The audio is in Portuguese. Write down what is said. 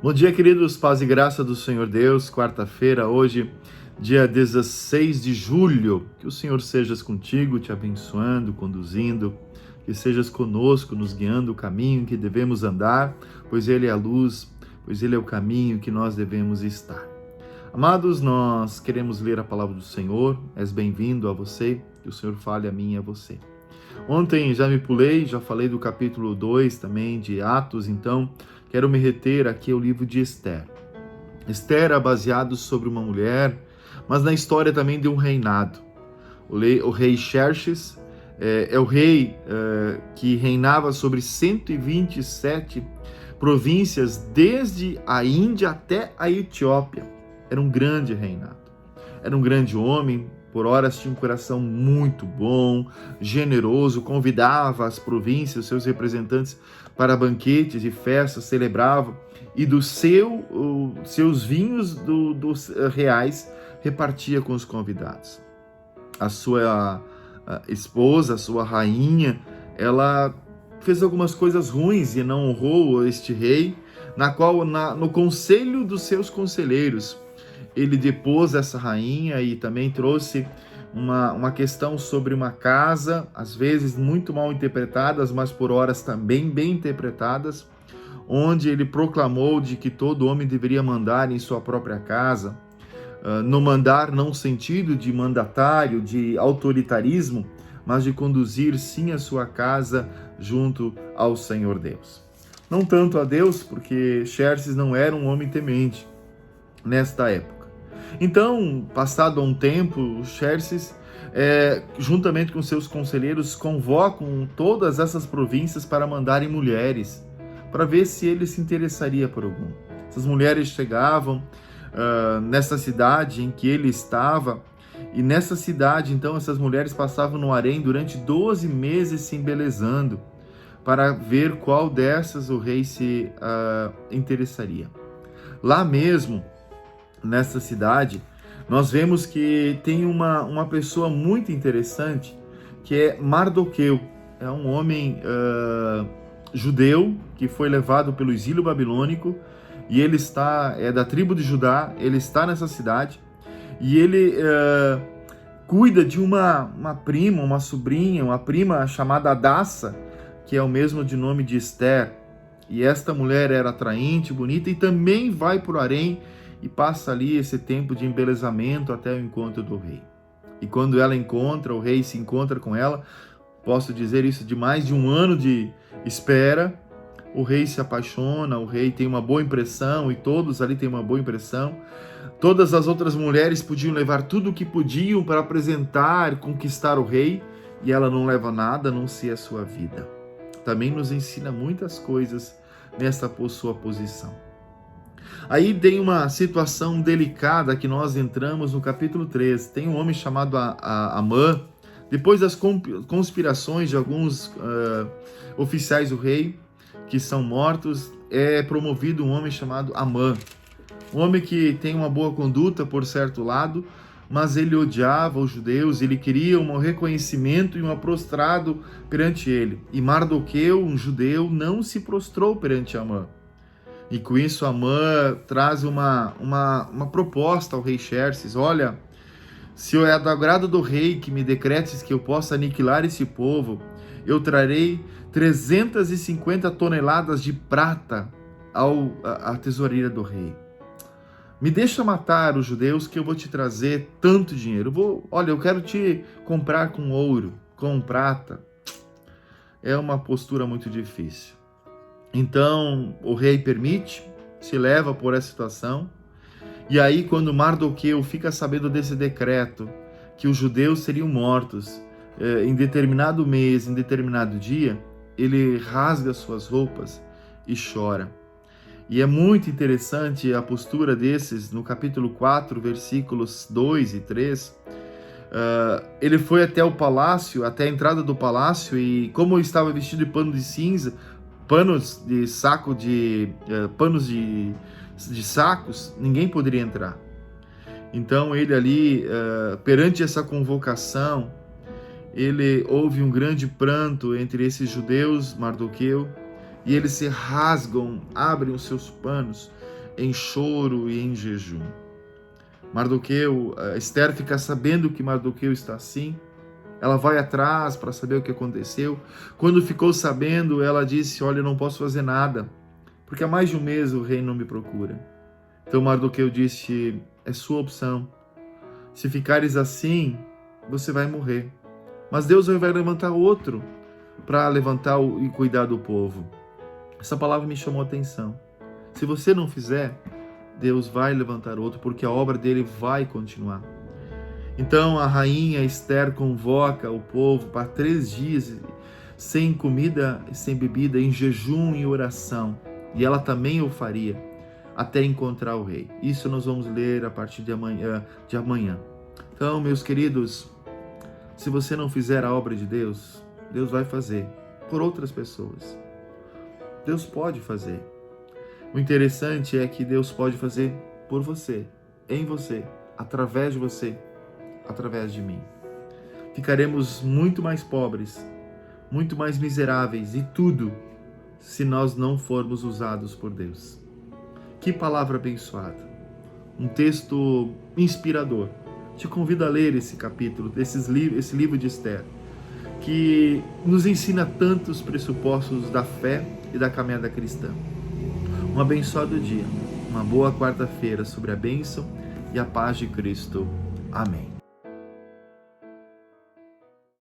Bom dia, queridos, paz e graça do Senhor Deus. Quarta-feira, hoje, dia 16 de julho. Que o Senhor seja contigo, te abençoando, conduzindo, que sejas conosco, nos guiando o caminho em que devemos andar, pois Ele é a luz, pois Ele é o caminho que nós devemos estar. Amados, nós queremos ler a palavra do Senhor. És bem-vindo a você, que o Senhor fale a mim e a você. Ontem já me pulei, já falei do capítulo 2 também de Atos, então quero me reter aqui ao livro de Esther. Esther é baseado sobre uma mulher, mas na história também de um reinado. O rei Xerxes é o rei que reinava sobre 127 províncias, desde a Índia até a Etiópia. Era um grande reinado. Era um grande homem, por horas tinha um coração muito bom, generoso, convidava as províncias, seus representantes para banquetes e festas, celebrava, e dos seus vinhos dos reais repartia com os convidados. A sua esposa, a sua rainha, ela fez algumas coisas ruins e não honrou este rei, na qual, no conselho dos seus conselheiros, ele depôs essa rainha e também trouxe uma questão sobre uma casa, às vezes muito mal interpretadas, mas por horas também bem interpretadas, onde ele proclamou de que todo homem deveria mandar em sua própria casa, no mandar não no sentido de mandatário, de autoritarismo, mas de conduzir sim a sua casa junto ao Senhor Deus. Não tanto a Deus, porque Xerxes não era um homem temente nesta época. Então, passado um tempo, Xerxes, juntamente com seus conselheiros, convocam todas essas províncias para mandarem mulheres, para ver se ele se interessaria por algum. Essas mulheres chegavam nessa cidade em que ele estava, e nessa cidade, então, essas mulheres passavam no harém durante 12 meses se embelezando, para ver qual dessas o rei se interessaria. Lá mesmo, nessa cidade, nós vemos que tem uma pessoa muito interessante, que é Mardoqueu. É um homem judeu que foi levado pelo exílio babilônico, e ele é da tribo de Judá, ele está nessa cidade, e ele cuida de uma prima, uma sobrinha, uma prima chamada Hadassa, que é o mesmo de nome de Esther. E esta mulher era atraente, bonita, e também vai para o harém e passa ali esse tempo de embelezamento até o encontro do rei. E quando ela encontra, o rei se encontra com ela, posso dizer isso, de mais de um ano de espera, o rei se apaixona, o rei tem uma boa impressão, e todos ali têm uma boa impressão. Todas as outras mulheres podiam levar tudo o que podiam para apresentar, conquistar o rei, e ela não leva nada, a não ser a sua vida. Também nos ensina muitas coisas nessa sua posição. Aí tem uma situação delicada que nós entramos no capítulo 3. Tem um homem chamado Amã. Depois das conspirações de alguns oficiais do rei, que são mortos, é promovido um homem chamado Amã. Um homem que tem uma boa conduta por certo lado, mas ele odiava os judeus, ele queria um reconhecimento e um prostrado perante ele. E Mardoqueu, um judeu, não se prostrou perante Amã. E com isso Amã traz uma proposta ao rei Xerxes: olha, se é do agrado do rei que me decretes que eu possa aniquilar esse povo, eu trarei 350 toneladas de prata à tesoureira do rei. Me deixa matar os judeus que eu vou te trazer tanto dinheiro. Eu quero te comprar com ouro, com prata. É uma postura muito difícil. Então, o rei permite, se leva por essa situação. E aí, quando Mardoqueu fica sabendo desse decreto, que os judeus seriam mortos em determinado mês, em determinado dia, ele rasga suas roupas e chora. E é muito interessante a postura desses, no capítulo 4, versículos 2 e 3. Ele foi até o palácio, até a entrada do palácio, e como estava vestido de pano de cinza, panos de sacos, ninguém poderia entrar. Então ele ali, perante essa convocação, houve um grande pranto entre esses judeus, Mardoqueu, e eles se rasgam, abrem os seus panos em choro e em jejum. Esther fica sabendo que Mardoqueu está assim. Ela vai atrás para saber o que aconteceu. Quando ficou sabendo, ela disse: olha, eu não posso fazer nada, porque há mais de um mês o rei não me procura. Então Mardoqueu disse: é sua opção. Se ficares assim, você vai morrer. Mas Deus vai levantar outro para levantar e cuidar do povo. Essa palavra me chamou a atenção. Se você não fizer, Deus vai levantar outro, porque a obra dele vai continuar. Então a rainha Esther convoca o povo para 3 dias sem comida e sem bebida, em jejum e oração. E ela também o faria até encontrar o rei. Isso nós vamos ler a partir de amanhã. Então, meus queridos, se você não fizer a obra de Deus, Deus vai fazer por outras pessoas. Deus pode fazer. O interessante é que Deus pode fazer por você, em você, através de você, através de mim. Ficaremos muito mais pobres, muito mais miseráveis e tudo se nós não formos usados por Deus. Que palavra abençoada. Um texto inspirador. Te convido a ler esse capítulo, esse livro de Esther, que nos ensina tantos pressupostos da fé e da caminhada cristã. Um abençoado dia, uma boa quarta-feira sobre a bênção e a paz de Cristo. Amém.